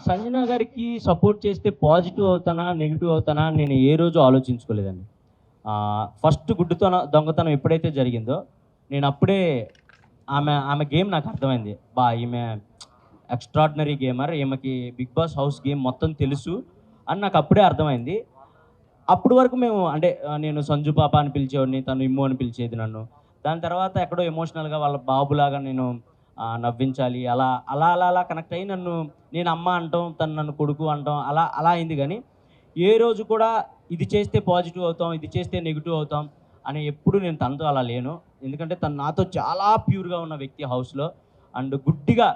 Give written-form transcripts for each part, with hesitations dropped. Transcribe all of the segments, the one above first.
సంజన గారికి సపోర్ట్ చేస్తే పాజిటివ్ అవుతానా నెగిటివ్ అవుతానా నేను ఏ రోజు ఆలోచించుకోలేదండి. ఫస్ట్ దొంగతనం ఎప్పుడైతే జరిగిందో నేను అప్పుడే ఆమె ఆమె గేమ్ నాకు అర్థమైంది. ఈమె ఎక్స్ట్రాడినరీ గేమర్, ఈమెకి బిగ్ బాస్ హౌస్ గేమ్ మొత్తం తెలుసు అని నాకు అప్పుడే అర్థమైంది. అప్పటి వరకు మేము అంటే నేను సంజు పాప అని పిలిచేవాడిని, తను ఇమ్ము అని పిలిచేది నన్ను. దాని తర్వాత ఎక్కడో ఎమోషనల్గా వాళ్ళ బాబులాగా నేను నవ్వించాలి, అలా అలా అలా అలా కనెక్ట్ అయ్యి నేను అమ్మ అంటాం, తను నన్ను కొడుకు అంటాం, అలా అలా అయింది. కానీ ఏ రోజు కూడా ఇది చేస్తే పాజిటివ్ అవుతాం, ఇది చేస్తే నెగిటివ్ అవుతాం అని ఎప్పుడు నేను తనతో అలా లేను. ఎందుకంటే తను నాతో చాలా ప్యూర్గా ఉన్న వ్యక్తి హౌస్లో. అండ్ గుడ్డిగా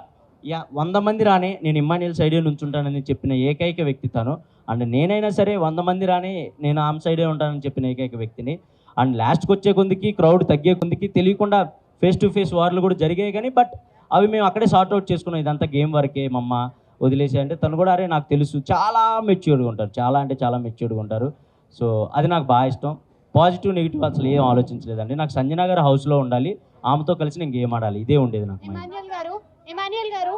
100 మంది రాని నేను ఇమ్మాన్యుయల్ సైడే నుంచుంటానని చెప్పిన ఏకైక వ్యక్తి తను. అండ్ నేనైనా సరే 100 మంది రాని నేను ఆమె సైడే ఉంటానని చెప్పిన ఏకైక వ్యక్తిని. అండ్ లాస్ట్కి వచ్చే కొందికి క్రౌడ్ తగ్గే కొందికి తెలియకుండా ఫేస్ టు ఫేస్ వార్లు కూడా జరిగాయి. కానీ బట్ అవి మేము అక్కడే సార్ట్అవుట్ చేసుకున్నాం. ఇదంతా గేమ్ వరకే మమ్మ వదిలేసి అంటే తను కూడా అరే నాకు తెలుసు, చాలా మెచ్యూర్డ్గా ఉంటారు, చాలా అంటే చాలా మెచ్యూర్డ్గా ఉంటారు. సో అది నాకు బాగా ఇష్టం. పాజిటివ్ నెగిటివ్ అసలు ఏం ఆలోచించలేదండి. నాకు సంజన గారు హౌస్లో ఉండాలి, ఆమెతో కలిసి నేను గేమ్ ఆడాలి, ఇదే ఉండేది నాకు మైండ్. ఇమాన్యుయల్ గారు